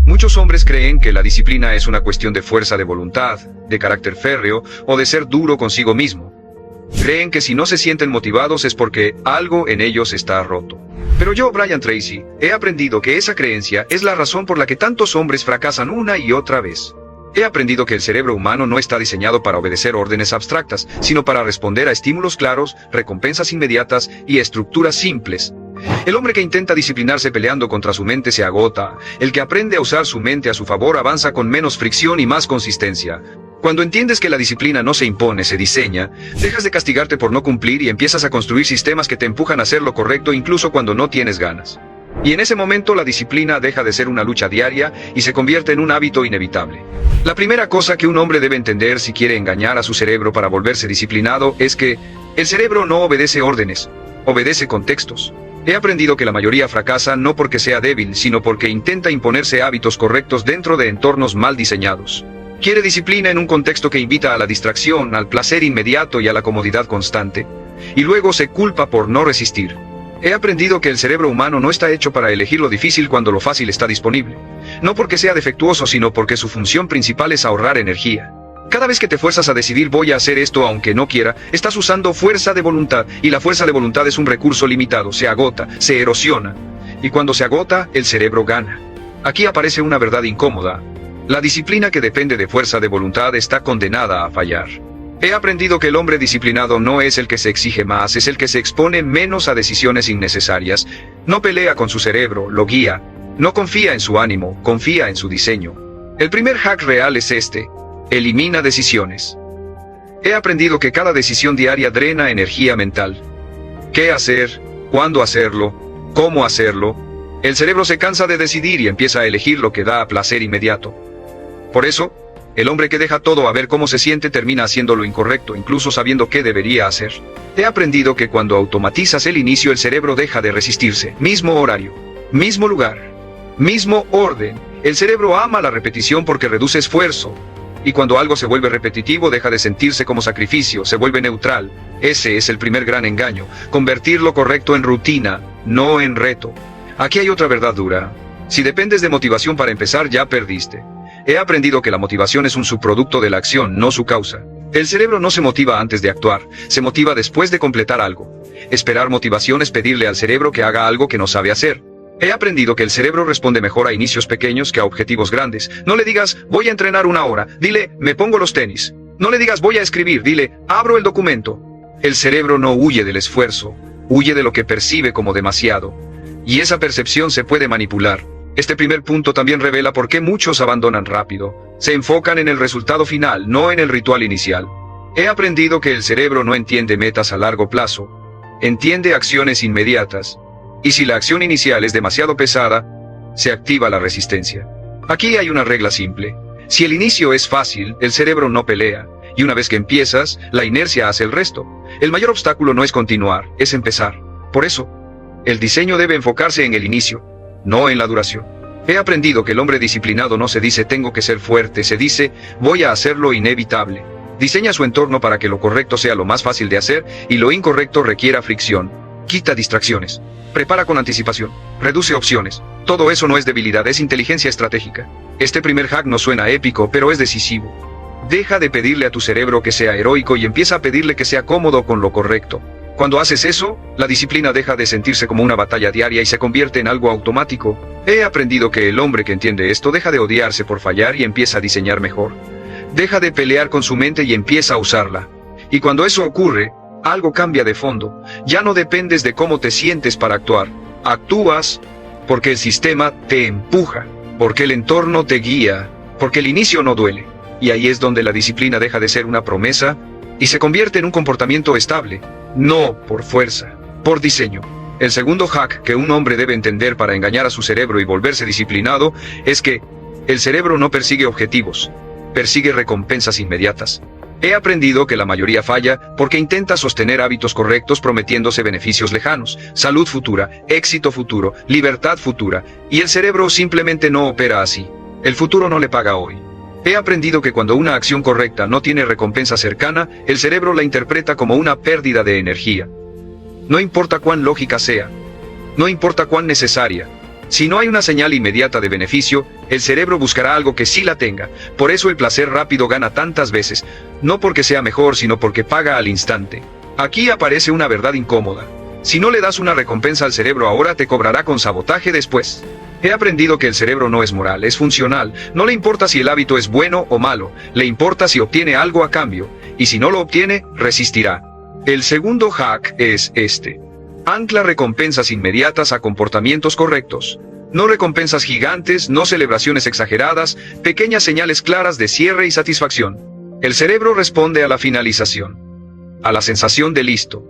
Muchos hombres creen que la disciplina es una cuestión de fuerza de voluntad, de carácter férreo o de ser duro consigo mismo. Creen que si no se sienten motivados es porque algo en ellos está roto. Pero yo, Brian Tracy, he aprendido que esa creencia es la razón por la que tantos hombres fracasan una y otra vez. He aprendido que el cerebro humano no está diseñado para obedecer órdenes abstractas, sino para responder a estímulos claros, recompensas inmediatas y estructuras simples. El hombre que intenta disciplinarse peleando contra su mente se agota. El que aprende a usar su mente a su favor avanza con menos fricción y más consistencia. Cuando entiendes que la disciplina no se impone, se diseña, dejas de castigarte por no cumplir y empiezas a construir sistemas que te empujan a hacer lo correcto incluso cuando no tienes ganas. Y en ese momento la disciplina deja de ser una lucha diaria y se convierte en un hábito inevitable. La primera cosa que un hombre debe entender si quiere engañar a su cerebro para volverse disciplinado es que el cerebro no obedece órdenes, obedece contextos. He aprendido que la mayoría fracasa no porque sea débil, sino porque intenta imponerse hábitos correctos dentro de entornos mal diseñados. Quiere disciplina en un contexto que invita a la distracción, al placer inmediato y a la comodidad constante, y luego se culpa por no resistir. He aprendido que el cerebro humano no está hecho para elegir lo difícil cuando lo fácil está disponible. No porque sea defectuoso, sino porque su función principal es ahorrar energía. Cada vez que te fuerzas a decidir voy a hacer esto aunque no quiera, estás usando fuerza de voluntad, y la fuerza de voluntad es un recurso limitado, se agota, se erosiona. Y cuando se agota, el cerebro gana. Aquí aparece una verdad incómoda. La disciplina que depende de fuerza de voluntad está condenada a fallar. He aprendido que el hombre disciplinado no es el que se exige más, es el que se expone menos a decisiones innecesarias. No pelea con su cerebro, lo guía. No confía en su ánimo, confía en su diseño. El primer hack real es este: elimina decisiones. He aprendido que cada decisión diaria drena energía mental. ¿Qué hacer? ¿Cuándo hacerlo? ¿Cómo hacerlo? El cerebro se cansa de decidir y empieza a elegir lo que da placer inmediato. Por eso, el hombre que deja todo a ver cómo se siente termina haciendo lo incorrecto, incluso sabiendo qué debería hacer. He aprendido que cuando automatizas el inicio, el cerebro deja de resistirse. Mismo horario, mismo lugar, mismo orden. El cerebro ama la repetición porque reduce esfuerzo. Y cuando algo se vuelve repetitivo, deja de sentirse como sacrificio, se vuelve neutral. Ese es el primer gran engaño: convertir lo correcto en rutina, no en reto. Aquí hay otra verdad dura. Si dependes de motivación para empezar, ya perdiste. He aprendido que la motivación es un subproducto de la acción, no su causa. El cerebro no se motiva antes de actuar, se motiva después de completar algo. Esperar motivación es pedirle al cerebro que haga algo que no sabe hacer. He aprendido que el cerebro responde mejor a inicios pequeños que a objetivos grandes. No le digas, voy a entrenar 1 hora, dile, me pongo los tenis. No le digas, voy a escribir, dile, abro el documento. El cerebro no huye del esfuerzo, huye de lo que percibe como demasiado. Y esa percepción se puede manipular. Este primer punto también revela por qué muchos abandonan rápido. Se enfocan en el resultado final, no en el ritual inicial. He aprendido que el cerebro no entiende metas a largo plazo, entiende acciones inmediatas. Y si la acción inicial es demasiado pesada, se activa la resistencia. Aquí hay una regla simple. Si el inicio es fácil, el cerebro no pelea. Y una vez que empiezas, la inercia hace el resto. El mayor obstáculo no es continuar, es empezar. Por eso, el diseño debe enfocarse en el inicio, no en la duración. He aprendido que el hombre disciplinado no se dice tengo que ser fuerte, se dice voy a hacerlo inevitable. Diseña su entorno para que lo correcto sea lo más fácil de hacer y lo incorrecto requiera fricción. Quita distracciones. Prepara con anticipación. Reduce opciones. Todo eso no es debilidad, es inteligencia estratégica. Este primer hack no suena épico, pero es decisivo. Deja de pedirle a tu cerebro que sea heroico y empieza a pedirle que sea cómodo con lo correcto. Cuando haces eso, la disciplina deja de sentirse como una batalla diaria y se convierte en algo automático. He aprendido que el hombre que entiende esto deja de odiarse por fallar y empieza a diseñar mejor. Deja de pelear con su mente y empieza a usarla. Y cuando eso ocurre, algo cambia de fondo. Ya no dependes de cómo te sientes para actuar. Actúas porque el sistema te empuja, porque el entorno te guía, porque el inicio no duele. Y ahí es donde la disciplina deja de ser una promesa y se convierte en un comportamiento estable. No por fuerza, por diseño. El segundo hack que un hombre debe entender para engañar a su cerebro y volverse disciplinado es que el cerebro no persigue objetivos, persigue recompensas inmediatas. He aprendido que la mayoría falla porque intenta sostener hábitos correctos prometiéndose beneficios lejanos, salud futura, éxito futuro, libertad futura, y el cerebro simplemente no opera así. El futuro no le paga hoy. He aprendido que cuando una acción correcta no tiene recompensa cercana, el cerebro la interpreta como una pérdida de energía. No importa cuán lógica sea, no importa cuán necesaria, Si no hay una señal inmediata de beneficio, el cerebro buscará algo que sí la tenga. Por eso el placer rápido gana tantas veces, no porque sea mejor, sino porque paga al instante. Aquí aparece una verdad incómoda. Si no le das una recompensa al cerebro ahora, te cobrará con sabotaje después. He aprendido que el cerebro no es moral, es funcional. No le importa si el hábito es bueno o malo, le importa si obtiene algo a cambio, y si no lo obtiene, resistirá. El segundo hack es este. Ancla recompensas inmediatas a comportamientos correctos. No recompensas gigantes, no celebraciones exageradas, pequeñas señales claras de cierre y satisfacción. El cerebro responde a la finalización, a la sensación de listo,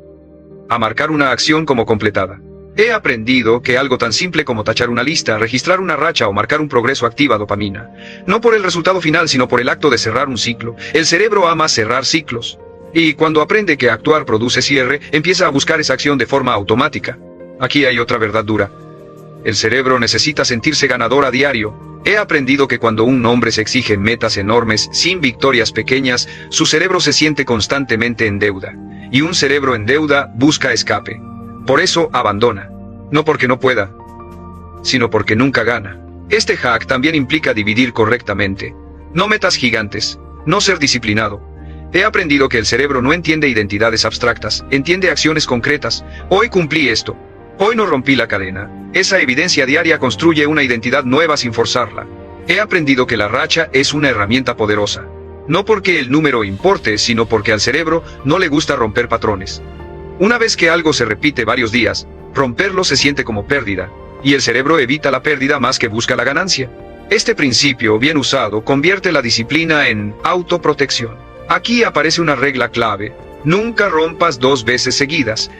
a marcar una acción como completada. He aprendido que algo tan simple como tachar una lista, registrar una racha o marcar un progreso activa dopamina. No por el resultado final, sino por el acto de cerrar un ciclo. El cerebro ama cerrar ciclos. Y cuando aprende que actuar produce cierre, empieza a buscar esa acción de forma automática. Aquí hay otra verdad dura. El cerebro necesita sentirse ganador a diario. He aprendido que cuando un hombre se exige metas enormes, sin victorias pequeñas, su cerebro se siente constantemente en deuda. Y un cerebro en deuda busca escape. Por eso abandona. No porque no pueda, sino porque nunca gana. Este hack también implica dividir correctamente. No metas gigantes. No ser disciplinado. He aprendido que el cerebro no entiende identidades abstractas, entiende acciones concretas. Hoy cumplí esto. Hoy no rompí la cadena. Esa evidencia diaria construye una identidad nueva sin forzarla. He aprendido que la racha es una herramienta poderosa. No porque el número importe, sino porque al cerebro no le gusta romper patrones. Una vez que algo se repite varios días, romperlo se siente como pérdida, y el cerebro evita la pérdida más que busca la ganancia. Este principio, bien usado, convierte la disciplina en autoprotección. Aquí aparece una regla clave: nunca rompas 2 veces seguidas.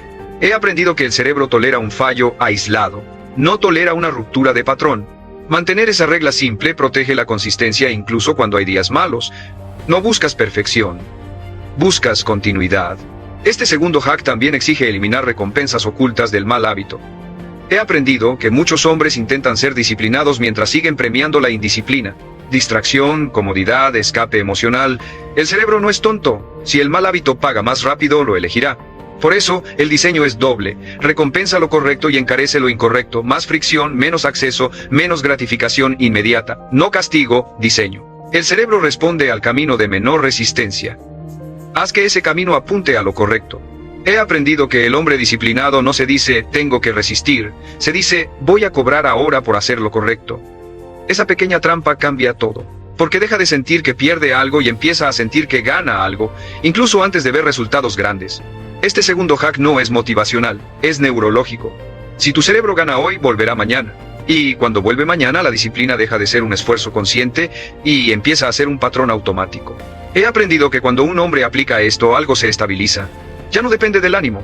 He aprendido que el cerebro tolera un fallo aislado, no tolera una ruptura de patrón. Mantener esa regla simple protege la consistencia incluso cuando hay días malos. No buscas perfección, buscas continuidad. Este segundo hack también exige eliminar recompensas ocultas del mal hábito. He aprendido que muchos hombres intentan ser disciplinados mientras siguen premiando la indisciplina. Distracción, comodidad, escape emocional. El cerebro no es tonto. Si el mal hábito paga más rápido, lo elegirá. Por eso, el diseño es doble. Recompensa lo correcto y encarece lo incorrecto. Más fricción, menos acceso, menos gratificación inmediata. No castigo, diseño. El cerebro responde al camino de menor resistencia. Haz que ese camino apunte a lo correcto. He aprendido que el hombre disciplinado no se dice tengo que resistir, se dice voy a cobrar ahora por hacer lo correcto. Esa pequeña trampa cambia todo, porque deja de sentir que pierde algo y empieza a sentir que gana algo, incluso antes de ver resultados grandes. Este segundo hack no es motivacional, es neurológico. Si tu cerebro gana hoy, volverá mañana. Y cuando vuelve mañana, la disciplina deja de ser un esfuerzo consciente y empieza a ser un patrón automático. He aprendido que cuando un hombre aplica esto, algo se estabiliza. Ya no depende del ánimo.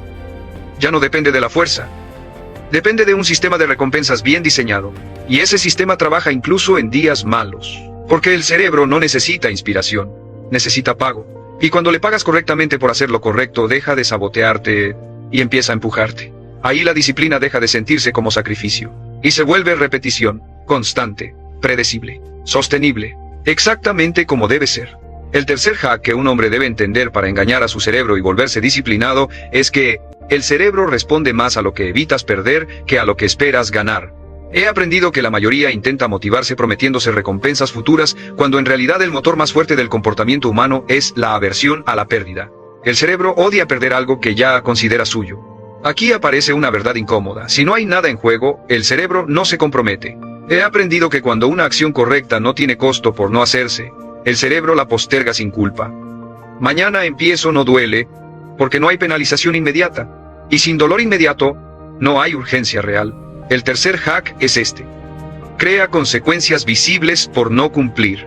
Ya no depende de la fuerza. Depende de un sistema de recompensas bien diseñado. Y ese sistema trabaja incluso en días malos. Porque el cerebro no necesita inspiración. Necesita pago. Y cuando le pagas correctamente por hacer lo correcto, deja de sabotearte y empieza a empujarte. Ahí la disciplina deja de sentirse como sacrificio. Y se vuelve repetición, constante, predecible, sostenible. Exactamente como debe ser. El tercer hack que un hombre debe entender para engañar a su cerebro y volverse disciplinado es que el cerebro responde más a lo que evitas perder que a lo que esperas ganar. He aprendido que la mayoría intenta motivarse prometiéndose recompensas futuras, cuando en realidad el motor más fuerte del comportamiento humano es la aversión a la pérdida. El cerebro odia perder algo que ya considera suyo. Aquí aparece una verdad incómoda. Si no hay nada en juego, el cerebro no se compromete. He aprendido que cuando una acción correcta no tiene costo por no hacerse, el cerebro la posterga sin culpa. Mañana empiezo no duele, porque no hay penalización inmediata. Y sin dolor inmediato, no hay urgencia real. El tercer hack es este. Crea consecuencias visibles por no cumplir.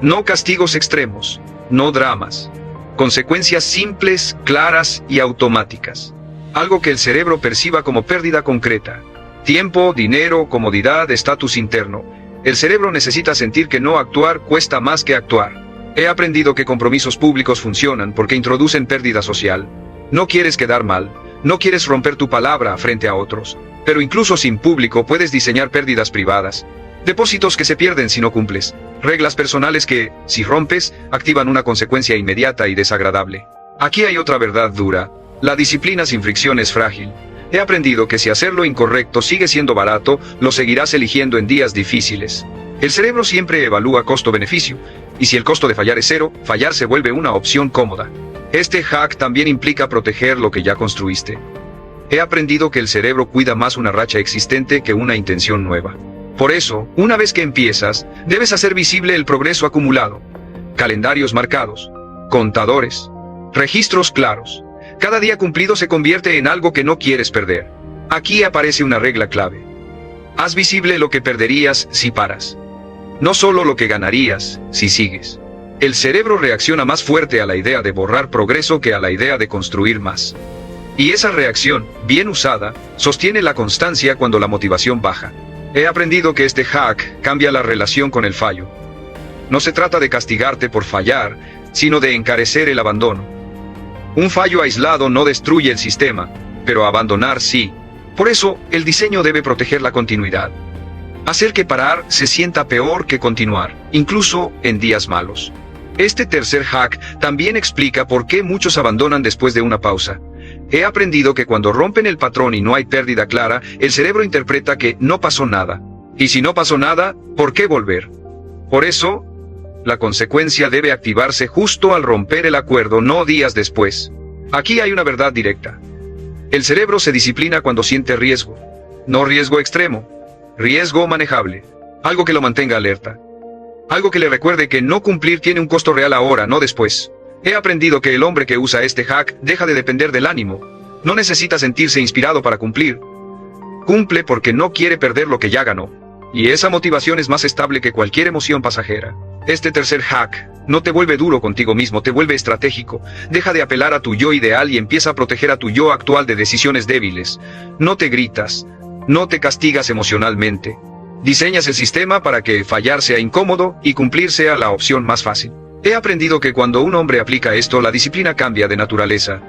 No castigos extremos, no dramas. Consecuencias simples, claras y automáticas. Algo que el cerebro perciba como pérdida concreta. Tiempo, dinero, comodidad, estatus interno. El cerebro necesita sentir que no actuar cuesta más que actuar. He aprendido que compromisos públicos funcionan porque introducen pérdida social. No quieres quedar mal, no quieres romper tu palabra frente a otros. Pero incluso sin público puedes diseñar pérdidas privadas. Depósitos que se pierden si no cumples. Reglas personales que, si rompes, activan una consecuencia inmediata y desagradable. Aquí hay otra verdad dura. La disciplina sin fricción es frágil. He aprendido que si hacer lo incorrecto sigue siendo barato, lo seguirás eligiendo en días difíciles. El cerebro siempre evalúa costo-beneficio, y si el costo de fallar es cero, fallar se vuelve una opción cómoda. Este hack también implica proteger lo que ya construiste. He aprendido que el cerebro cuida más una racha existente que una intención nueva. Por eso, una vez que empiezas, debes hacer visible el progreso acumulado. Calendarios marcados, contadores, registros claros. Cada día cumplido se convierte en algo que no quieres perder. Aquí aparece una regla clave. Haz visible lo que perderías si paras. No solo lo que ganarías si sigues. El cerebro reacciona más fuerte a la idea de borrar progreso que a la idea de construir más. Y esa reacción, bien usada, sostiene la constancia cuando la motivación baja. He aprendido que este hack cambia la relación con el fallo. No se trata de castigarte por fallar, sino de encarecer el abandono. Un fallo aislado no destruye el sistema, pero abandonar sí. Por eso, el diseño debe proteger la continuidad. Hacer que parar se sienta peor que continuar, incluso en días malos. Este tercer hack también explica por qué muchos abandonan después de una pausa. He aprendido que cuando rompen el patrón y no hay pérdida clara, el cerebro interpreta que no pasó nada. Y si no pasó nada, ¿por qué volver? Por eso, la consecuencia debe activarse justo al romper el acuerdo, no días después. Aquí hay una verdad directa. El cerebro se disciplina cuando siente riesgo. No riesgo extremo. Riesgo manejable. Algo que lo mantenga alerta. Algo que le recuerde que no cumplir tiene un costo real ahora, no después. He aprendido que el hombre que usa este hack deja de depender del ánimo. No necesita sentirse inspirado para cumplir. Cumple porque no quiere perder lo que ya ganó. Y esa motivación es más estable que cualquier emoción pasajera. Este tercer hack no te vuelve duro contigo mismo, te vuelve estratégico. Deja de apelar a tu yo ideal y empieza a proteger a tu yo actual de decisiones débiles. No te gritas. No te castigas emocionalmente. Diseñas el sistema para que fallar sea incómodo y cumplir sea la opción más fácil. He aprendido que cuando un hombre aplica esto, la disciplina cambia de naturaleza.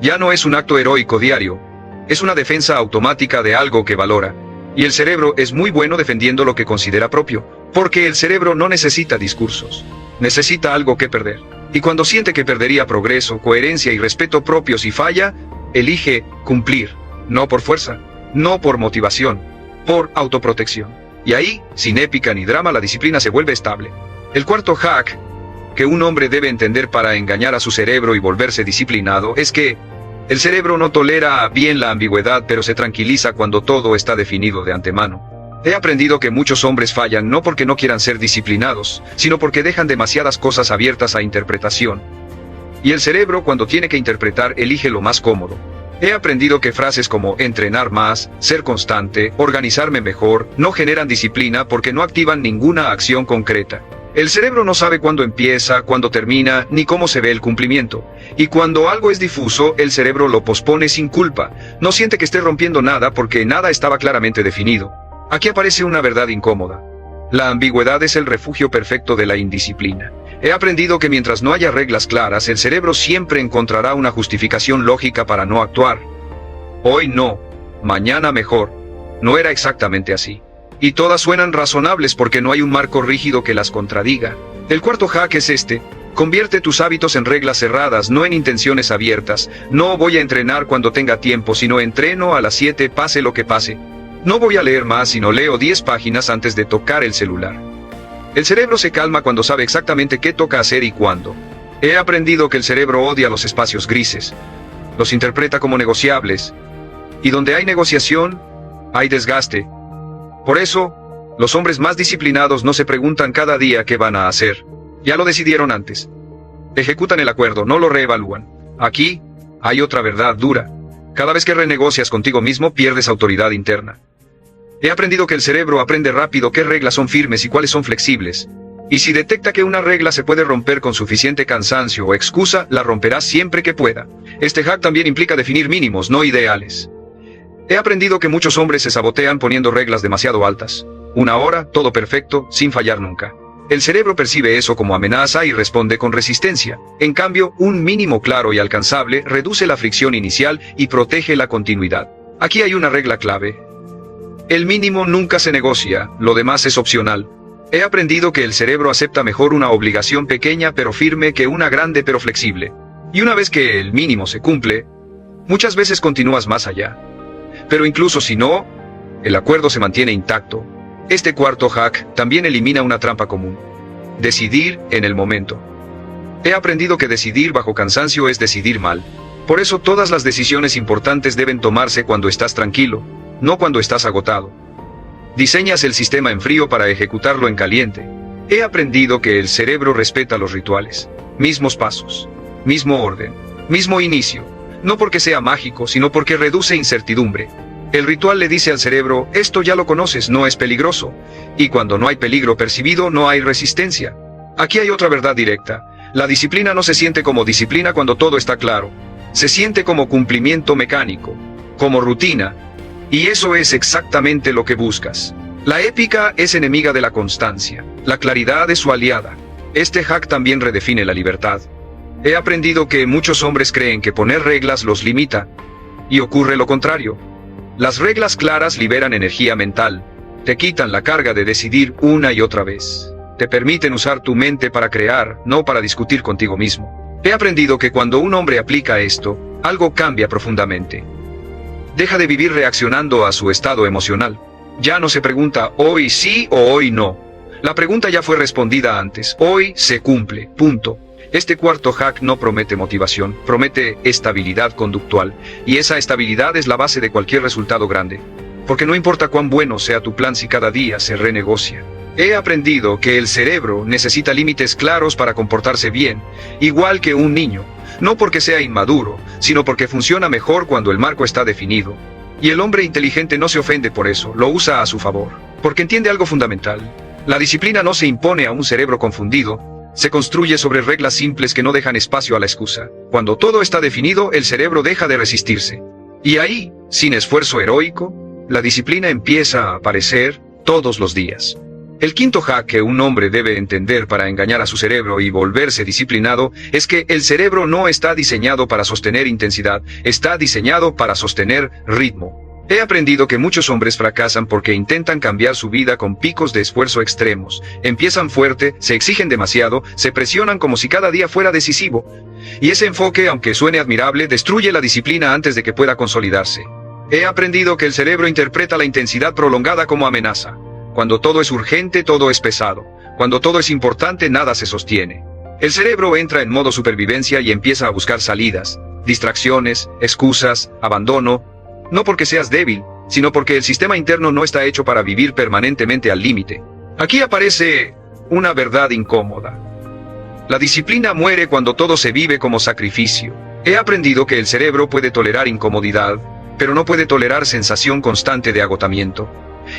Ya no es un acto heroico diario. Es una defensa automática de algo que valora. Y el cerebro es muy bueno defendiendo lo que considera propio, porque el cerebro no necesita discursos. Necesita algo que perder. Y cuando siente que perdería progreso, coherencia y respeto propio si falla, elige cumplir. No por fuerza. No por motivación, por autoprotección. Y ahí, sin épica ni drama, la disciplina se vuelve estable. El cuarto hack que un hombre debe entender para engañar a su cerebro y volverse disciplinado es que el cerebro no tolera bien la ambigüedad, pero se tranquiliza cuando todo está definido de antemano. He aprendido que muchos hombres fallan no porque no quieran ser disciplinados, sino porque dejan demasiadas cosas abiertas a interpretación. Y el cerebro, cuando tiene que interpretar, elige lo más cómodo. He aprendido que frases como entrenar más, ser constante, organizarme mejor, no generan disciplina porque no activan ninguna acción concreta. El cerebro no sabe cuándo empieza, cuándo termina, ni cómo se ve el cumplimiento. Y cuando algo es difuso, el cerebro lo pospone sin culpa. No siente que esté rompiendo nada porque nada estaba claramente definido. Aquí aparece una verdad incómoda. La ambigüedad es el refugio perfecto de la indisciplina. He aprendido que mientras no haya reglas claras, el cerebro siempre encontrará una justificación lógica para no actuar. Hoy no, mañana mejor. No era exactamente así. Y todas suenan razonables porque no hay un marco rígido que las contradiga. El cuarto hack es este. Convierte tus hábitos en reglas cerradas, no en intenciones abiertas. No voy a entrenar cuando tenga tiempo, sino entreno a las 7 pase lo que pase. No voy a leer más, sino leo 10 páginas antes de tocar el celular. El cerebro se calma cuando sabe exactamente qué toca hacer y cuándo. He aprendido que el cerebro odia los espacios grises. Los interpreta como negociables. Y donde hay negociación, hay desgaste. Por eso, los hombres más disciplinados no se preguntan cada día qué van a hacer. Ya lo decidieron antes. Ejecutan el acuerdo, no lo reevalúan. Aquí, hay otra verdad dura. Cada vez que renegocias contigo mismo, pierdes autoridad interna. He aprendido que el cerebro aprende rápido qué reglas son firmes y cuáles son flexibles. Y si detecta que una regla se puede romper con suficiente cansancio o excusa, la romperá siempre que pueda. Este hack también implica definir mínimos, no ideales. He aprendido que muchos hombres se sabotean poniendo reglas demasiado altas. 1 hora, todo perfecto, sin fallar nunca. El cerebro percibe eso como amenaza y responde con resistencia. En cambio, un mínimo claro y alcanzable reduce la fricción inicial y protege la continuidad. Aquí hay una regla clave. El mínimo nunca se negocia, lo demás es opcional. He aprendido que el cerebro acepta mejor una obligación pequeña pero firme que una grande pero flexible. Y una vez que el mínimo se cumple, muchas veces continúas más allá. Pero incluso si no, el acuerdo se mantiene intacto. Este cuarto hack también elimina una trampa común: decidir en el momento. He aprendido que decidir bajo cansancio es decidir mal. Por eso todas las decisiones importantes deben tomarse cuando estás tranquilo, no cuando estás agotado. Diseñas el sistema en frío para ejecutarlo en caliente. He aprendido que el cerebro respeta los rituales. Mismos pasos, mismo orden, mismo inicio. No porque sea mágico, sino porque reduce incertidumbre. El ritual le dice al cerebro: esto ya lo conoces, no es peligroso. Y cuando no hay peligro percibido, no hay resistencia. Aquí hay otra verdad directa. La disciplina no se siente como disciplina cuando todo está claro. Se siente como cumplimiento mecánico, como rutina. Y eso es exactamente lo que buscas. La épica es enemiga de la constancia. La claridad es su aliada. Este hack también redefine la libertad. He aprendido que muchos hombres creen que poner reglas los limita. Y ocurre lo contrario. Las reglas claras liberan energía mental. Te quitan la carga de decidir una y otra vez. Te permiten usar tu mente para crear, no para discutir contigo mismo. He aprendido que cuando un hombre aplica esto, algo cambia profundamente. Deja de vivir reaccionando a su estado emocional. Ya no se pregunta hoy sí o hoy no. La pregunta ya fue respondida antes. Hoy se cumple. Punto. Este cuarto hack no promete motivación, promete estabilidad conductual. Y esa estabilidad es la base de cualquier resultado grande. Porque no importa cuán bueno sea tu plan si cada día se renegocia. He aprendido que el cerebro necesita límites claros para comportarse bien, igual que un niño. No porque sea inmaduro, sino porque funciona mejor cuando el marco está definido. Y el hombre inteligente no se ofende por eso, lo usa a su favor. Porque entiende algo fundamental. La disciplina no se impone a un cerebro confundido, se construye sobre reglas simples que no dejan espacio a la excusa. Cuando todo está definido, el cerebro deja de resistirse. Y ahí, sin esfuerzo heroico, la disciplina empieza a aparecer todos los días. El quinto hack que un hombre debe entender para engañar a su cerebro y volverse disciplinado es que el cerebro no está diseñado para sostener intensidad, está diseñado para sostener ritmo. He aprendido que muchos hombres fracasan porque intentan cambiar su vida con picos de esfuerzo extremos. Empiezan fuerte, se exigen demasiado, se presionan como si cada día fuera decisivo. Y ese enfoque, aunque suene admirable, destruye la disciplina antes de que pueda consolidarse. He aprendido que el cerebro interpreta la intensidad prolongada como amenaza. Cuando todo es urgente, todo es pesado. Cuando todo es importante, nada se sostiene. El cerebro entra en modo supervivencia y empieza a buscar salidas, distracciones, excusas, abandono. No porque seas débil, sino porque el sistema interno no está hecho para vivir permanentemente al límite. Aquí aparece una verdad incómoda. La disciplina muere cuando todo se vive como sacrificio. He aprendido que el cerebro puede tolerar incomodidad, pero no puede tolerar sensación constante de agotamiento.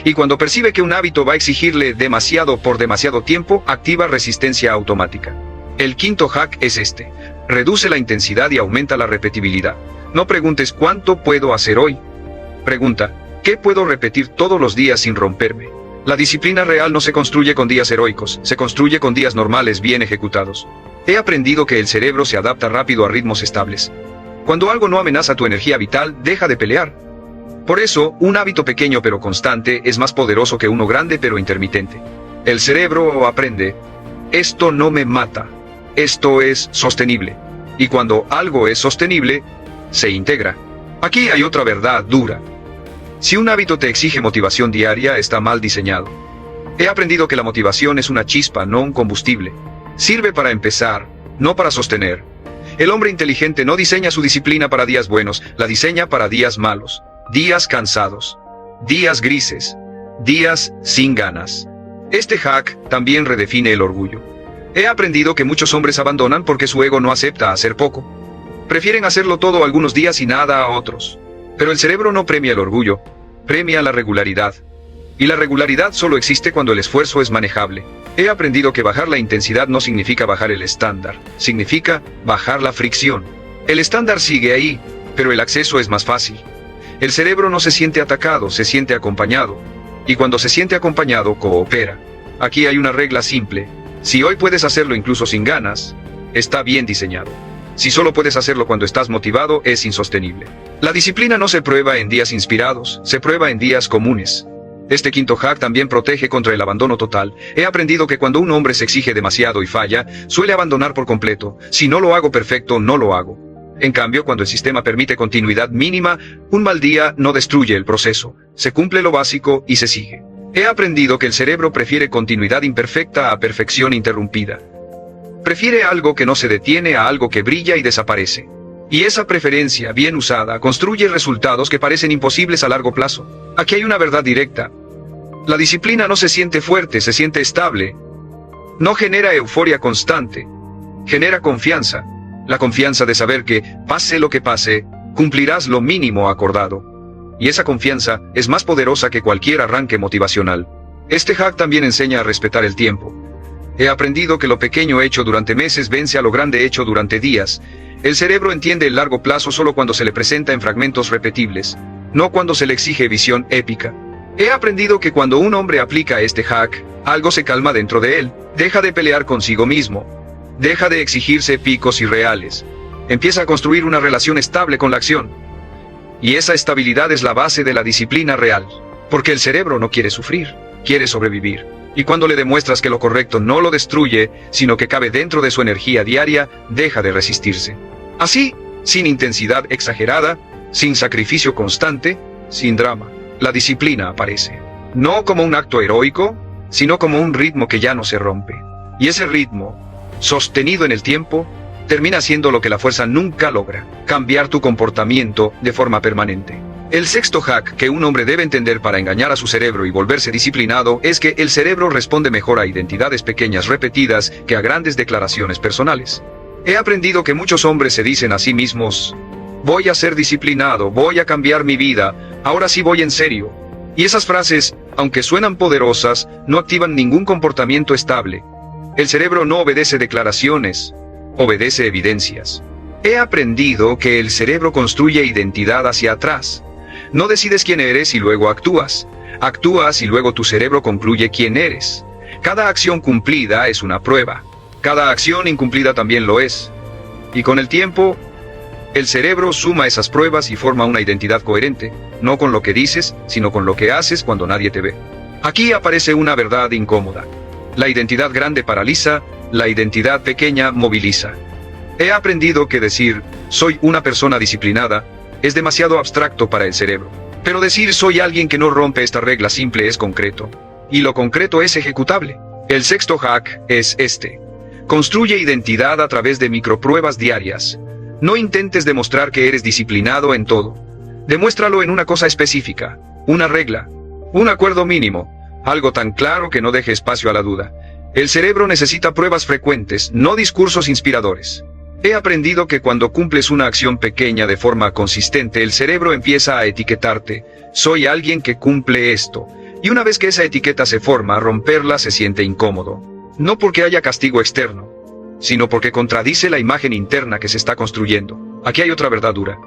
Y cuando percibe que un hábito va a exigirle demasiado por demasiado tiempo, activa resistencia automática. El quinto hack es este: reduce la intensidad y aumenta la repetibilidad. No preguntes ¿cuánto puedo hacer hoy? Pregunta ¿qué puedo repetir todos los días sin romperme? La disciplina real no se construye con días heroicos, se construye con días normales bien ejecutados. He aprendido que el cerebro se adapta rápido a ritmos estables. Cuando algo no amenaza tu energía vital, deja de pelear. Por eso, un hábito pequeño pero constante es más poderoso que uno grande pero intermitente. El cerebro aprende: esto no me mata, esto es sostenible. Y cuando algo es sostenible, se integra. Aquí hay otra verdad dura. Si un hábito te exige motivación diaria, está mal diseñado. He aprendido que la motivación es una chispa, no un combustible. Sirve para empezar, no para sostener. El hombre inteligente no diseña su disciplina para días buenos, la diseña para días malos. Días cansados, días grises, días sin ganas. Este hack también redefine el orgullo. He aprendido que muchos hombres abandonan porque su ego no acepta hacer poco. Prefieren hacerlo todo algunos días y nada a otros. Pero el cerebro no premia el orgullo, premia la regularidad. Y la regularidad solo existe cuando el esfuerzo es manejable. He aprendido que bajar la intensidad no significa bajar el estándar, significa bajar la fricción. El estándar sigue ahí, pero el acceso es más fácil. El cerebro no se siente atacado, se siente acompañado. Y cuando se siente acompañado, coopera. Aquí hay una regla simple: si hoy puedes hacerlo incluso sin ganas, está bien diseñado. Si solo puedes hacerlo cuando estás motivado, es insostenible. La disciplina no se prueba en días inspirados, se prueba en días comunes. Este quinto hack también protege contra el abandono total. He aprendido que cuando un hombre se exige demasiado y falla, suele abandonar por completo. Si no lo hago perfecto, no lo hago. En cambio, cuando el sistema permite continuidad mínima, un mal día no destruye el proceso, se cumple lo básico y se sigue. He aprendido que el cerebro prefiere continuidad imperfecta a perfección interrumpida. Prefiere algo que no se detiene a algo que brilla y desaparece. Y esa preferencia, bien usada, construye resultados que parecen imposibles a largo plazo. Aquí hay una verdad directa. La disciplina no se siente fuerte, se siente estable. No genera euforia constante. Genera confianza. La confianza de saber que, pase lo que pase, cumplirás lo mínimo acordado. Y esa confianza es más poderosa que cualquier arranque motivacional. Este hack también enseña a respetar el tiempo. He aprendido que lo pequeño hecho durante meses vence a lo grande hecho durante días. El cerebro entiende el largo plazo solo cuando se le presenta en fragmentos repetibles, no cuando se le exige visión épica. He aprendido que cuando un hombre aplica este hack, algo se calma dentro de él, deja de pelear consigo mismo, deja de exigirse picos irreales, empieza a construir una relación estable con la acción. Y esa estabilidad es la base de la disciplina real, porque el cerebro no quiere sufrir, quiere sobrevivir. Y cuando le demuestras que lo correcto no lo destruye, sino que cabe dentro de su energía diaria, deja de resistirse. Así, sin intensidad exagerada, sin sacrificio constante, sin drama, la disciplina aparece. No como un acto heroico, sino como un ritmo que ya no se rompe. Y ese ritmo, sostenido en el tiempo, termina siendo lo que la fuerza nunca logra: cambiar tu comportamiento de forma permanente. El sexto hack que un hombre debe entender para engañar a su cerebro y volverse disciplinado es que el cerebro responde mejor a identidades pequeñas repetidas que a grandes declaraciones personales. He aprendido que muchos hombres se dicen a sí mismos: voy a ser disciplinado, voy a cambiar mi vida, ahora sí voy en serio. Y esas frases, aunque suenan poderosas, no activan ningún comportamiento estable. El cerebro no obedece declaraciones, obedece evidencias. He aprendido que el cerebro construye identidad hacia atrás. No decides quién eres y luego actúas. Actúas y luego tu cerebro concluye quién eres. Cada acción cumplida es una prueba. Cada acción incumplida también lo es. Y con el tiempo, el cerebro suma esas pruebas y forma una identidad coherente, no con lo que dices, sino con lo que haces cuando nadie te ve. Aquí aparece una verdad incómoda. La identidad grande paraliza, la identidad pequeña moviliza. He aprendido que decir, soy una persona disciplinada, es demasiado abstracto para el cerebro. Pero decir soy alguien que no rompe esta regla simple es concreto. Y lo concreto es ejecutable. El sexto hack es este. Construye identidad a través de micropruebas diarias. No intentes demostrar que eres disciplinado en todo. Demuéstralo en una cosa específica, una regla, un acuerdo mínimo, algo tan claro que no deje espacio a la duda. El cerebro necesita pruebas frecuentes, no discursos inspiradores. He aprendido que cuando cumples una acción pequeña de forma consistente, el cerebro empieza a etiquetarte. Soy alguien que cumple esto. Y una vez que esa etiqueta se forma, romperla se siente incómodo. No porque haya castigo externo, sino porque contradice la imagen interna que se está construyendo. Aquí hay otra verdad dura.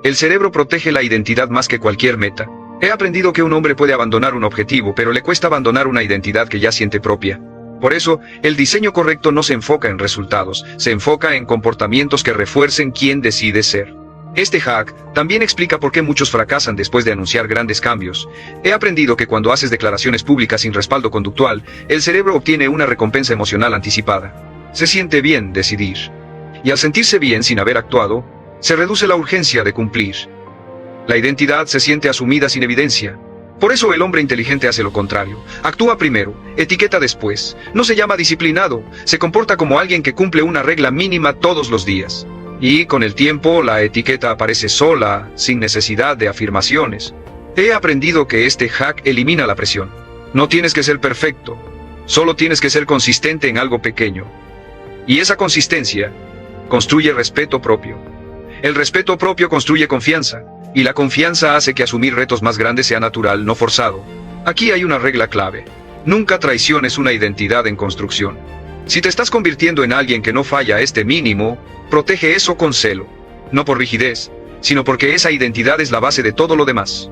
El cerebro protege la identidad más que cualquier meta. He aprendido que un hombre puede abandonar un objetivo, pero le cuesta abandonar una identidad que ya siente propia. Por eso, el diseño correcto no se enfoca en resultados, se enfoca en comportamientos que refuercen quién decide ser. Este hack también explica por qué muchos fracasan después de anunciar grandes cambios. He aprendido que cuando haces declaraciones públicas sin respaldo conductual, el cerebro obtiene una recompensa emocional anticipada. Se siente bien decidir. Y al sentirse bien sin haber actuado, se reduce la urgencia de cumplir. La identidad se siente asumida sin evidencia. Por eso el hombre inteligente hace lo contrario. Actúa primero, etiqueta después. No se llama disciplinado, se comporta como alguien que cumple una regla mínima todos los días. Y con el tiempo la etiqueta aparece sola, sin necesidad de afirmaciones. He aprendido que este hack elimina la presión. No tienes que ser perfecto, solo tienes que ser consistente en algo pequeño. Y esa consistencia construye respeto propio. El respeto propio construye confianza. Y la confianza hace que asumir retos más grandes sea natural, no forzado. Aquí hay una regla clave. Nunca traiciones una identidad en construcción. Si te estás convirtiendo en alguien que no falla a este mínimo, protege eso con celo. No por rigidez, sino porque esa identidad es la base de todo lo demás.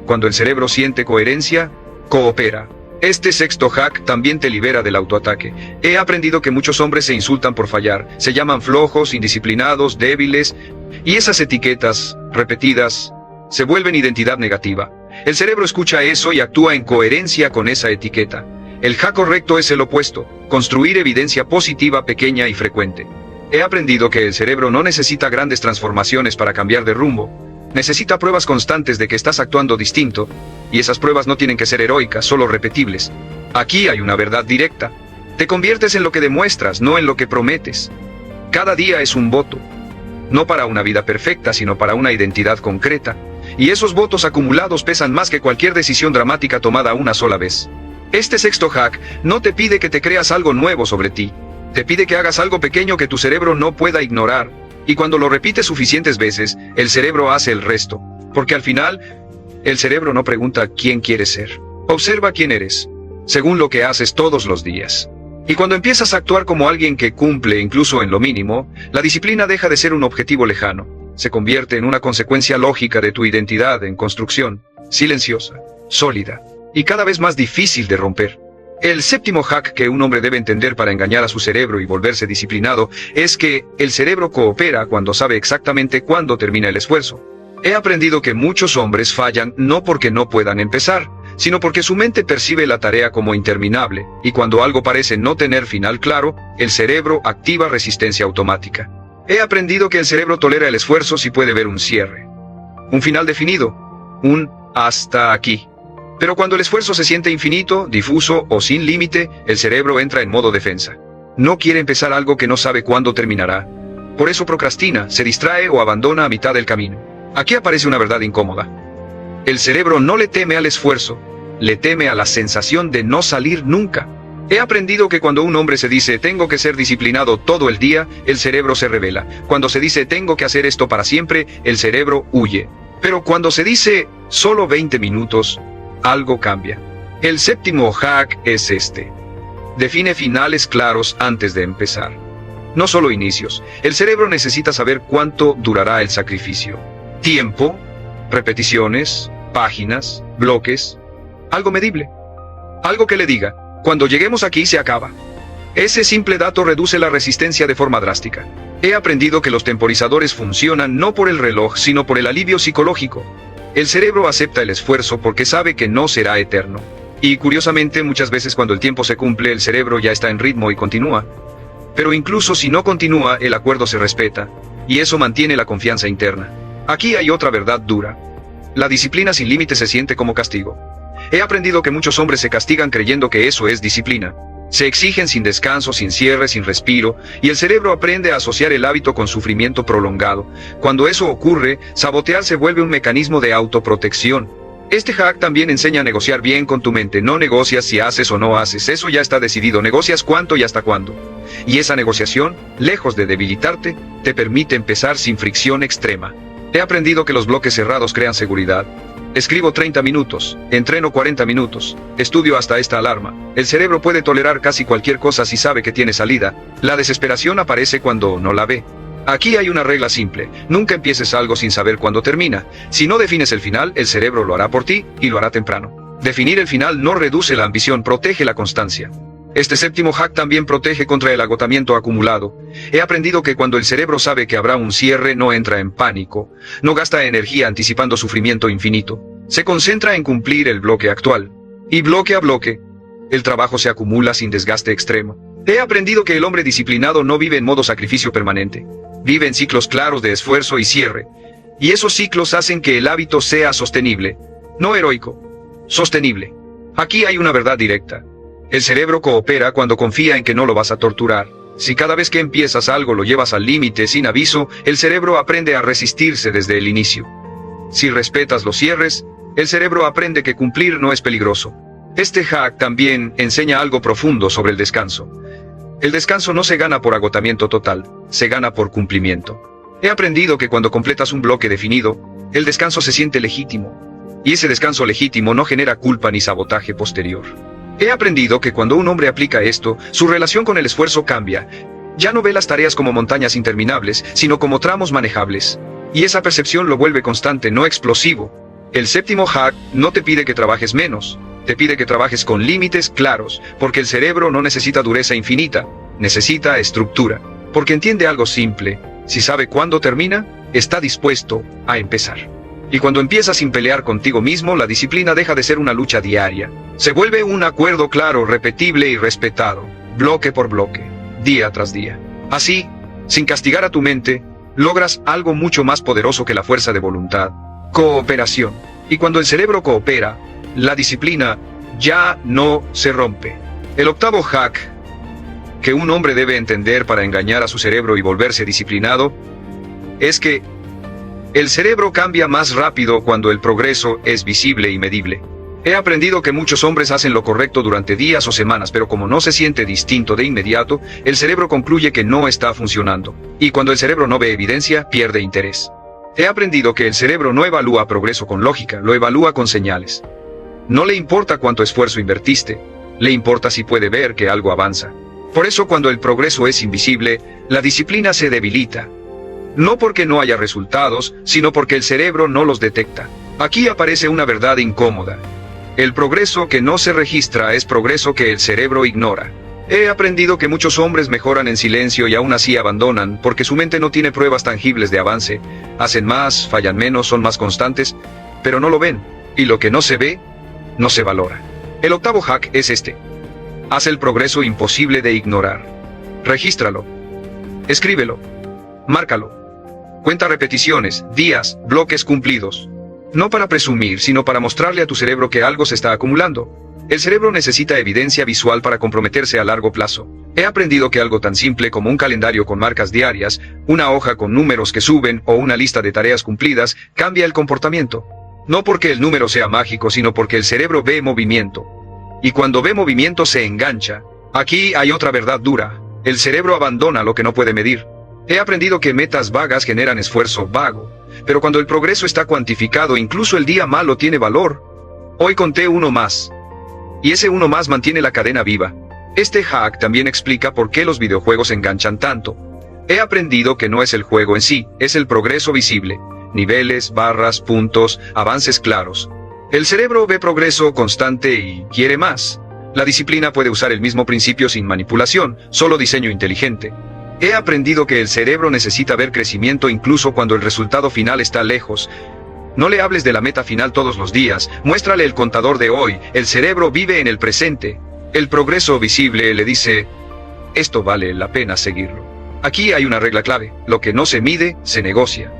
Cuando el cerebro siente coherencia, coopera. Este sexto hack también te libera del autoataque. He aprendido que muchos hombres se insultan por fallar, se llaman flojos, indisciplinados, débiles, y esas etiquetas, repetidas, se vuelven identidad negativa. El cerebro escucha eso y actúa en coherencia con esa etiqueta. El hack correcto es el opuesto, construir evidencia positiva pequeña y frecuente. He aprendido que el cerebro no necesita grandes transformaciones para cambiar de rumbo. Necesita pruebas constantes de que estás actuando distinto, y esas pruebas no tienen que ser heroicas, solo repetibles. Aquí hay una verdad directa. Te conviertes en lo que demuestras, no en lo que prometes. Cada día es un voto. No para una vida perfecta, sino para una identidad concreta. Y esos votos acumulados pesan más que cualquier decisión dramática tomada una sola vez. Este sexto hack no te pide que te creas algo nuevo sobre ti. Te pide que hagas algo pequeño que tu cerebro no pueda ignorar. Y cuando lo repites suficientes veces, el cerebro hace el resto. Porque al final, el cerebro no pregunta quién quieres ser. Observa quién eres, según lo que haces todos los días. Y cuando empiezas a actuar como alguien que cumple incluso en lo mínimo, la disciplina deja de ser un objetivo lejano. Se convierte en una consecuencia lógica de tu identidad en construcción, silenciosa, sólida, y cada vez más difícil de romper. El séptimo hack que un hombre debe entender para engañar a su cerebro y volverse disciplinado es que el cerebro coopera cuando sabe exactamente cuándo termina el esfuerzo. He aprendido que muchos hombres fallan no porque no puedan empezar, sino porque su mente percibe la tarea como interminable, y cuando algo parece no tener final claro, el cerebro activa resistencia automática. He aprendido que el cerebro tolera el esfuerzo si puede ver un cierre, un final definido, un hasta aquí. Pero cuando el esfuerzo se siente infinito, difuso o sin límite, el cerebro entra en modo defensa. No quiere empezar algo que no sabe cuándo terminará. Por eso procrastina, se distrae o abandona a mitad del camino. Aquí aparece una verdad incómoda. El cerebro no le teme al esfuerzo, le teme a la sensación de no salir nunca. He aprendido que cuando un hombre se dice tengo que ser disciplinado todo el día, el cerebro se revela. Cuando se dice tengo que hacer esto para siempre, el cerebro huye. Pero cuando se dice solo 20 minutos, algo cambia. El séptimo hack es este. Define finales claros antes de empezar. No solo inicios. El cerebro necesita saber cuánto durará el sacrificio. Tiempo, repeticiones, páginas, bloques, algo medible. Algo que le diga, cuando lleguemos aquí se acaba. Ese simple dato reduce la resistencia de forma drástica. He aprendido que los temporizadores funcionan no por el reloj, sino por el alivio psicológico. El cerebro acepta el esfuerzo porque sabe que no será eterno. Y curiosamente, muchas veces cuando el tiempo se cumple, el cerebro ya está en ritmo y continúa. Pero incluso si no continúa, el acuerdo se respeta, y eso mantiene la confianza interna. Aquí hay otra verdad dura. La disciplina sin límites se siente como castigo. He aprendido que muchos hombres se castigan creyendo que eso es disciplina. Se exigen sin descanso, sin cierre, sin respiro, y el cerebro aprende a asociar el hábito con sufrimiento prolongado. Cuando eso ocurre, sabotear se vuelve un mecanismo de autoprotección. Este hack también enseña a negociar bien con tu mente. No negocias si haces o no haces, eso ya está decidido. Negocias cuánto y hasta cuándo. Y esa negociación, lejos de debilitarte, te permite empezar sin fricción extrema. He aprendido que los bloques cerrados crean seguridad. Escribo 30 minutos, entreno 40 minutos, estudio hasta esta alarma. El cerebro puede tolerar casi cualquier cosa si sabe que tiene salida. La desesperación aparece cuando no la ve. Aquí hay una regla simple, nunca empieces algo sin saber cuándo termina. Si no defines el final, el cerebro lo hará por ti, y lo hará temprano. Definir el final no reduce la ambición, protege la constancia. Este séptimo hack también protege contra el agotamiento acumulado. He aprendido que cuando el cerebro sabe que habrá un cierre, no entra en pánico, no gasta energía anticipando sufrimiento infinito. Se concentra en cumplir el bloque actual. Y bloque a bloque, el trabajo se acumula sin desgaste extremo. He aprendido que el hombre disciplinado no vive en modo sacrificio permanente. Vive en ciclos claros de esfuerzo y cierre. Y esos ciclos hacen que el hábito sea sostenible. No heroico, sostenible. Aquí hay una verdad directa. El cerebro coopera cuando confía en que no lo vas a torturar. Si cada vez que empiezas algo lo llevas al límite sin aviso, el cerebro aprende a resistirse desde el inicio. Si respetas los cierres, el cerebro aprende que cumplir no es peligroso. Este hack también enseña algo profundo sobre el descanso. El descanso no se gana por agotamiento total, se gana por cumplimiento. He aprendido que cuando completas un bloque definido, el descanso se siente legítimo. Y ese descanso legítimo no genera culpa ni sabotaje posterior. He aprendido que cuando un hombre aplica esto, su relación con el esfuerzo cambia. Ya no ve las tareas como montañas interminables, sino como tramos manejables. Y esa percepción lo vuelve constante, no explosivo. El séptimo hack no te pide que trabajes menos, te pide que trabajes con límites claros, porque el cerebro no necesita dureza infinita, necesita estructura. Porque entiende algo simple, si sabe cuándo termina, está dispuesto a empezar. Y cuando empiezas sin pelear contigo mismo, la disciplina deja de ser una lucha diaria. Se vuelve un acuerdo claro, repetible y respetado, bloque por bloque, día tras día. Así, Sin castigar a tu mente, logras algo mucho más poderoso que la fuerza de voluntad: cooperación. Y cuando el cerebro coopera, la disciplina ya no se rompe. El octavo hack que un hombre debe entender para engañar a su cerebro y volverse disciplinado es que el cerebro cambia más rápido cuando el progreso es visible y medible. He aprendido que muchos hombres hacen lo correcto durante días o semanas, pero como no se siente distinto de inmediato, el cerebro concluye que no está funcionando. Y cuando el cerebro no ve evidencia, pierde interés. He aprendido que el cerebro no evalúa progreso con lógica, lo evalúa con señales. No le importa cuánto esfuerzo invertiste, le importa si puede ver que algo avanza. Por eso cuando el progreso es invisible, la disciplina se debilita. No porque no haya resultados, sino porque el cerebro no los detecta. Aquí aparece una verdad incómoda. El progreso que no se registra es progreso que el cerebro ignora. He aprendido que muchos hombres mejoran en silencio y aún así abandonan porque su mente no tiene pruebas tangibles de avance. Hacen más, fallan menos, son más constantes, pero no lo ven. Y lo que no se ve, no se valora. El octavo hack es este. Haz el progreso imposible de ignorar. Regístralo. Escríbelo. Márcalo. Cuenta repeticiones, días, bloques cumplidos. No para presumir, sino para mostrarle a tu cerebro que algo se está acumulando. El cerebro necesita evidencia visual para comprometerse a largo plazo. He aprendido que algo tan simple como un calendario con marcas diarias, una hoja con números que suben o una lista de tareas cumplidas cambia el comportamiento. No porque el número sea mágico, sino porque el cerebro ve movimiento. Y cuando ve movimiento se engancha. Aquí hay otra verdad dura. El cerebro abandona lo que no puede medir. He aprendido que metas vagas generan esfuerzo vago. Pero cuando el progreso está cuantificado, incluso el día malo tiene valor. Hoy conté uno más. Y ese uno más mantiene la cadena viva. Este hack también explica por qué los videojuegos enganchan tanto. He aprendido que no es el juego en sí, es el progreso visible. Niveles, barras, puntos, avances claros. El cerebro ve progreso constante y quiere más. La disciplina puede usar el mismo principio sin manipulación, solo diseño inteligente. He aprendido que el cerebro necesita ver crecimiento incluso cuando el resultado final está lejos. No le hables de la meta final todos los días, muéstrale el contador de hoy. El cerebro vive en el presente. El progreso visible le dice, esto vale la pena seguirlo. Aquí hay una regla clave, lo que no se mide, se negocia.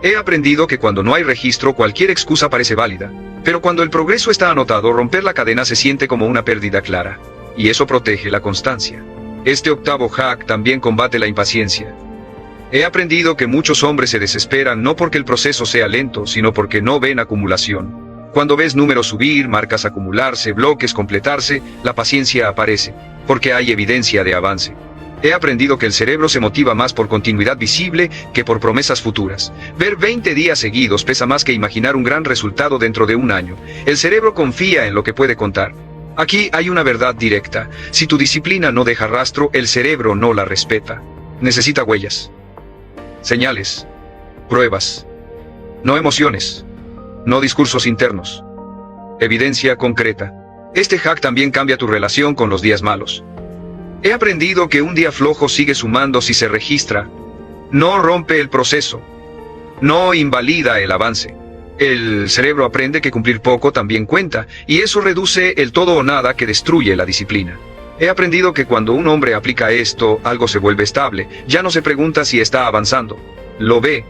He aprendido que cuando no hay registro, cualquier excusa parece válida. Pero cuando el progreso está anotado, romper la cadena se siente como una pérdida clara. Y eso protege la constancia. Este octavo hack también combate la impaciencia. He aprendido que muchos hombres se desesperan no porque el proceso sea lento, sino porque no ven acumulación. Cuando ves números subir, marcas acumularse, bloques completarse, la paciencia aparece, porque hay evidencia de avance. He aprendido que el cerebro se motiva más por continuidad visible que por promesas futuras. Ver 20 días seguidos pesa más que imaginar un gran resultado dentro de un año. El cerebro confía en lo que puede contar. Aquí hay una verdad directa. Si tu disciplina no deja rastro, el cerebro no la respeta. Necesita huellas, señales, pruebas, no emociones, no discursos internos, evidencia concreta. Este hack también cambia tu relación con los días malos. He aprendido que un día flojo sigue sumando si se registra. No rompe el proceso, no invalida el avance. El cerebro aprende que cumplir poco también cuenta, y eso reduce el todo o nada que destruye la disciplina. He aprendido que cuando un hombre aplica esto, algo se vuelve estable. Ya no se pregunta si está avanzando, lo ve.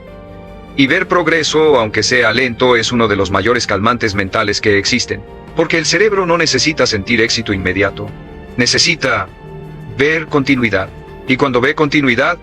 Y ver progreso, aunque sea lento, es uno de los mayores calmantes mentales que existen. Porque el cerebro no necesita sentir éxito inmediato. Necesita ver continuidad. Y cuando ve continuidad,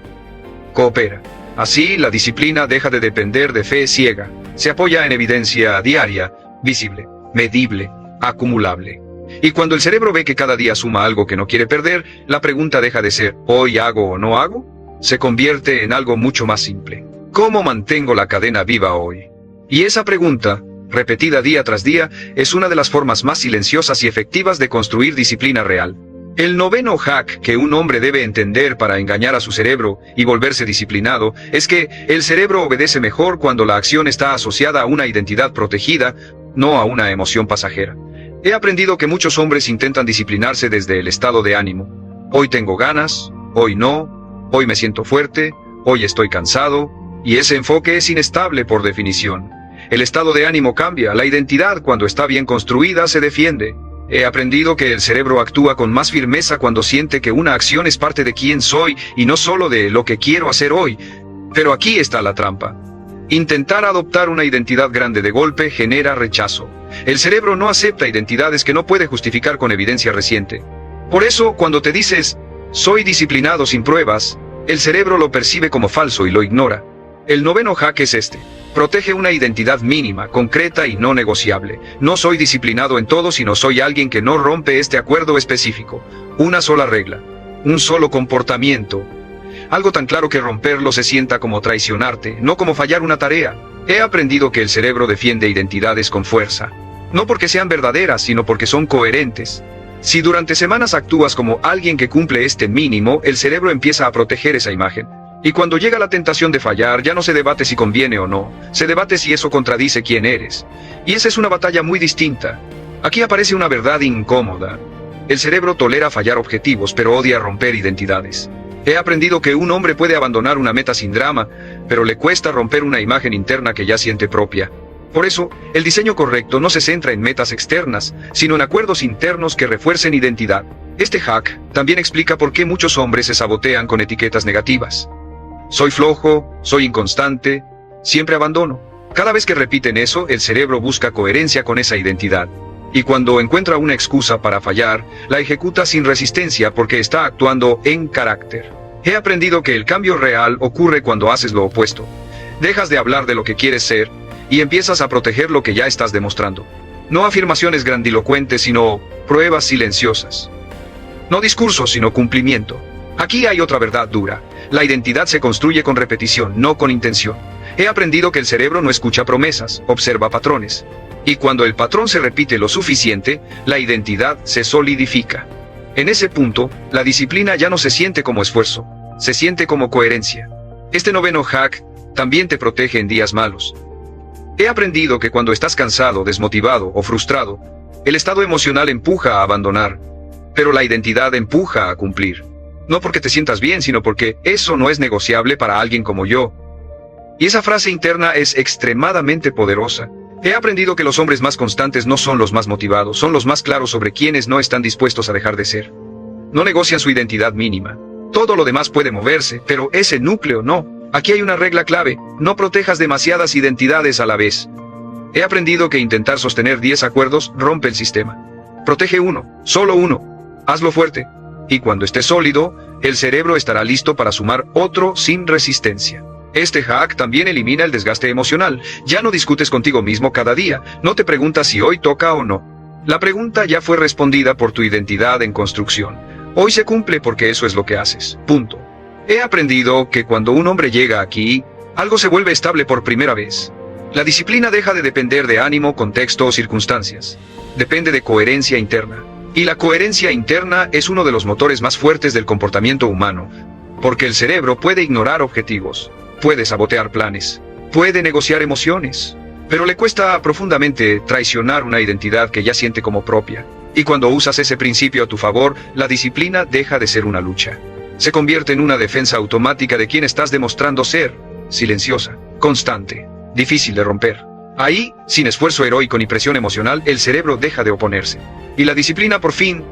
coopera. Así, la disciplina deja de depender de fe ciega. Se apoya en evidencia diaria, visible, medible, acumulable. Y cuando el cerebro ve que cada día suma algo que no quiere perder, la pregunta deja de ser ¿hoy hago o no hago? Se convierte en algo mucho más simple. ¿Cómo mantengo la cadena viva hoy? Y esa pregunta, repetida día tras día, es una de las formas más silenciosas y efectivas de construir disciplina real. El noveno hack que un hombre debe entender para engañar a su cerebro y volverse disciplinado es que el cerebro obedece mejor cuando la acción está asociada a una identidad protegida, no a una emoción pasajera. He aprendido que muchos hombres intentan disciplinarse desde el estado de ánimo. Hoy tengo ganas, hoy no, hoy me siento fuerte, hoy estoy cansado, y ese enfoque es inestable por definición. El estado de ánimo cambia, la identidad cuando está bien construida se defiende. He aprendido que el cerebro actúa con más firmeza cuando siente que una acción es parte de quién soy y no solo de lo que quiero hacer hoy. Pero aquí está la trampa. Intentar adoptar una identidad grande de golpe genera rechazo. El cerebro no acepta identidades que no puede justificar con evidencia reciente. Por eso, cuando te dices, soy disciplinado sin pruebas, el cerebro lo percibe como falso y lo ignora. El noveno hack es este. Protege una identidad mínima, concreta y no negociable. No soy disciplinado en todo, sino soy alguien que no rompe este acuerdo específico. Una sola regla. Un solo comportamiento. Algo tan claro que romperlo se sienta como traicionarte, no como fallar una tarea. He aprendido que el cerebro defiende identidades con fuerza. No porque sean verdaderas, sino porque son coherentes. Si durante semanas actúas como alguien que cumple este mínimo, el cerebro empieza a proteger esa imagen. Y cuando llega la tentación de fallar, ya no se debate si conviene o no, se debate si eso contradice quién eres. Y esa es una batalla muy distinta. Aquí aparece una verdad incómoda. El cerebro tolera fallar objetivos, pero odia romper identidades. He aprendido que un hombre puede abandonar una meta sin drama, pero le cuesta romper una imagen interna que ya siente propia. Por eso, el diseño correcto no se centra en metas externas, sino en acuerdos internos que refuercen identidad. Este hack también explica por qué muchos hombres se sabotean con etiquetas negativas. Soy flojo, soy inconstante, siempre abandono. Cada vez que repiten eso, el cerebro busca coherencia con esa identidad. Y cuando encuentra una excusa para fallar, la ejecuta sin resistencia porque está actuando en carácter. He aprendido que el cambio real ocurre cuando haces lo opuesto. Dejas de hablar de lo que quieres ser y empiezas a proteger lo que ya estás demostrando. No afirmaciones grandilocuentes, sino pruebas silenciosas. No discursos, sino cumplimiento. Aquí hay otra verdad dura. La identidad se construye con repetición, no con intención. He aprendido que el cerebro no escucha promesas, observa patrones. Y cuando el patrón se repite lo suficiente, la identidad se solidifica. En ese punto, la disciplina ya no se siente como esfuerzo, se siente como coherencia. Este noveno hack también te protege en días malos. He aprendido que cuando estás cansado, desmotivado o frustrado, el estado emocional empuja a abandonar, pero la identidad empuja a cumplir. No porque te sientas bien, sino porque eso no es negociable para alguien como yo. Y esa frase interna es extremadamente poderosa. He aprendido que los hombres más constantes no son los más motivados, son los más claros sobre quienes no están dispuestos a dejar de ser. No negocian su identidad mínima. Todo lo demás puede moverse, pero ese núcleo no. Aquí hay una regla clave: no protejas demasiadas identidades a la vez. He aprendido que intentar sostener 10 acuerdos rompe el sistema. Protege uno, solo uno. Hazlo fuerte. Y cuando esté sólido, el cerebro estará listo para sumar otro sin resistencia. Este hack también elimina el desgaste emocional. Ya no discutes contigo mismo cada día, no te preguntas si hoy toca o no. La pregunta ya fue respondida por tu identidad en construcción. Hoy se cumple porque eso es lo que haces. Punto. He aprendido que cuando un hombre llega aquí, algo se vuelve estable por primera vez. La disciplina deja de depender de ánimo, contexto o circunstancias. Depende de coherencia interna. Y la coherencia interna es uno de los motores más fuertes del comportamiento humano, porque el cerebro puede ignorar objetivos, puede sabotear planes, puede negociar emociones, pero le cuesta profundamente traicionar una identidad que ya siente como propia. Y cuando usas ese principio a tu favor, la disciplina deja de ser una lucha. Se convierte en una defensa automática de quien estás demostrando ser, silenciosa, constante, difícil de romper. Ahí, sin esfuerzo heroico ni presión emocional, el cerebro deja de oponerse. Y la disciplina, por fin,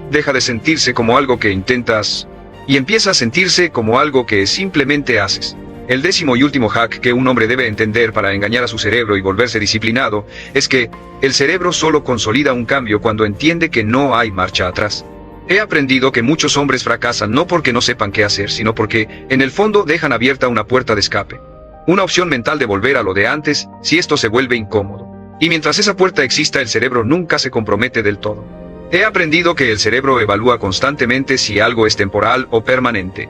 deja de sentirse como algo que intentas y empieza a sentirse como algo que simplemente haces. El 10º y último hack que un hombre debe entender para engañar a su cerebro y volverse disciplinado es que el cerebro solo consolida un cambio cuando entiende que no hay marcha atrás. He aprendido que muchos hombres fracasan no porque no sepan qué hacer, sino porque, en el fondo, dejan abierta una puerta de escape. Una opción mental de volver a lo de antes si esto se vuelve incómodo. Y mientras esa puerta exista, el cerebro nunca se compromete del todo. He aprendido que el cerebro evalúa constantemente si algo es temporal o permanente.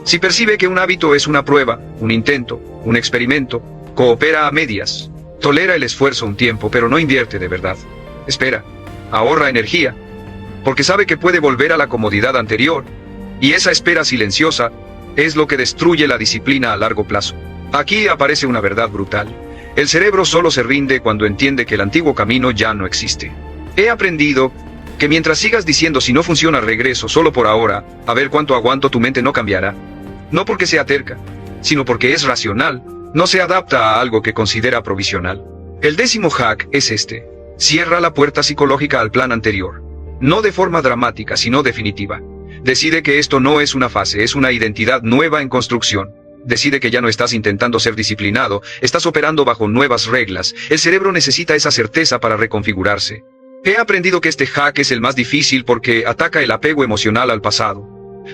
Si percibe que un hábito es una prueba, un intento, un experimento, coopera a medias. Tolera el esfuerzo un tiempo, pero no invierte de verdad. Espera, ahorra energía, porque sabe que puede volver a la comodidad anterior. Y esa espera silenciosa es lo que destruye la disciplina a largo plazo. Aquí aparece una verdad brutal. El cerebro solo se rinde cuando entiende que el antiguo camino ya no existe. He aprendido que mientras sigas diciendo si no funciona regreso solo por ahora, a ver cuánto aguanto, tu mente no cambiará. No porque sea terca, sino porque es racional, no se adapta a algo que considera provisional. El 10º hack es este: Cierra la puerta psicológica al plan anterior. No de forma dramática, sino definitiva. Decide que esto no es una fase, es una identidad nueva en construcción. Decide que ya no estás intentando ser disciplinado, estás operando bajo nuevas reglas. El cerebro necesita esa certeza para reconfigurarse. He aprendido que este hack es el más difícil porque ataca el apego emocional al pasado,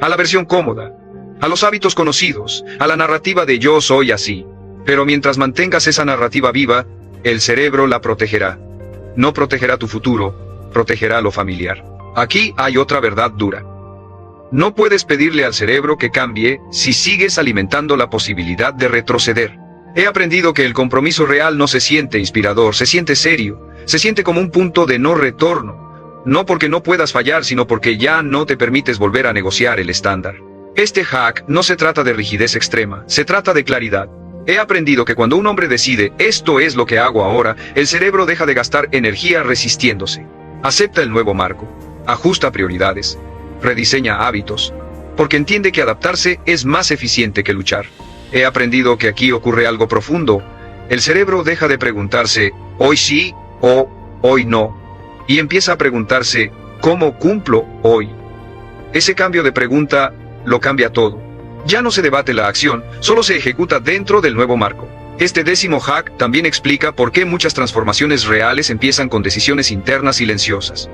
a la versión cómoda, a los hábitos conocidos, a la narrativa de yo soy así. Pero mientras mantengas esa narrativa viva, el cerebro la protegerá. No protegerá tu futuro, protegerá lo familiar. Aquí hay otra verdad dura. No puedes pedirle al cerebro que cambie si sigues alimentando la posibilidad de retroceder. He aprendido que el compromiso real no se siente inspirador, se siente serio, se siente como un punto de no retorno. No porque no puedas fallar, sino porque ya no te permites volver a negociar el estándar. Este hack no se trata de rigidez extrema, se trata de claridad. He aprendido que cuando un hombre decide, esto es lo que hago ahora, el cerebro deja de gastar energía resistiéndose. Acepta el nuevo marco, ajusta prioridades, rediseña hábitos, porque entiende que adaptarse es más eficiente que luchar. He aprendido que aquí ocurre algo profundo. El cerebro deja de preguntarse, hoy sí o hoy no, y empieza a preguntarse, ¿cómo cumplo hoy? Ese cambio de pregunta lo cambia todo. Ya no se debate la acción, solo se ejecuta dentro del nuevo marco. Este 10º hack también explica por qué muchas transformaciones reales empiezan con decisiones internas silenciosas.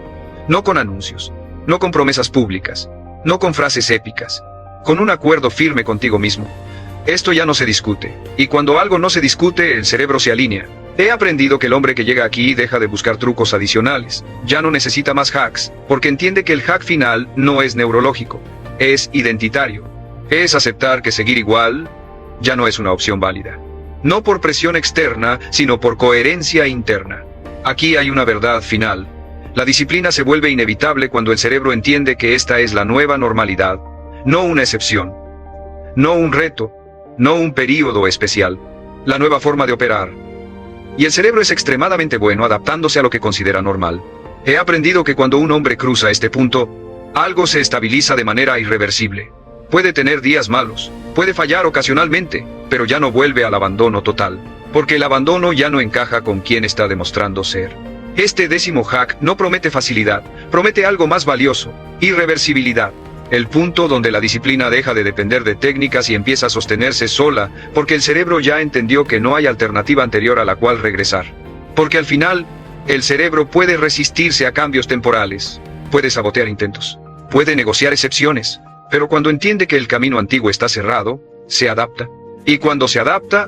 No con anuncios, no con promesas públicas, no con frases épicas, con un acuerdo firme contigo mismo. Esto ya no se discute, y cuando algo no se discute, el cerebro se alinea. He aprendido que el hombre que llega aquí deja de buscar trucos adicionales, ya no necesita más hacks, porque entiende que el hack final no es neurológico, es identitario. Es aceptar que seguir igual ya no es una opción válida. No por presión externa, sino por coherencia interna. Aquí hay una verdad final. La disciplina se vuelve inevitable cuando el cerebro entiende que esta es la nueva normalidad, no una excepción, no un reto, no un período especial, la nueva forma de operar. Y el cerebro es extremadamente bueno adaptándose a lo que considera normal. He aprendido que cuando un hombre cruza este punto, algo se estabiliza de manera irreversible. Puede tener días malos, puede fallar ocasionalmente, pero ya no vuelve al abandono total, porque el abandono ya no encaja con quien está demostrando ser. Este 10º hack no promete facilidad, promete algo más valioso, irreversibilidad. El punto donde la disciplina deja de depender de técnicas y empieza a sostenerse sola, porque el cerebro ya entendió que no hay alternativa anterior a la cual regresar. Porque al final, el cerebro puede resistirse a cambios temporales, puede sabotear intentos, puede negociar excepciones. Pero cuando entiende que el camino antiguo está cerrado, se adapta. Y cuando se adapta,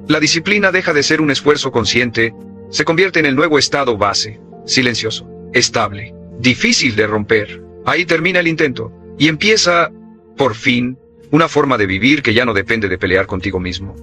la disciplina deja de ser un esfuerzo consciente, se convierte en el nuevo estado base, silencioso, estable, difícil de romper. Ahí termina el intento, y empieza, por fin, una forma de vivir que ya no depende de pelear contigo mismo.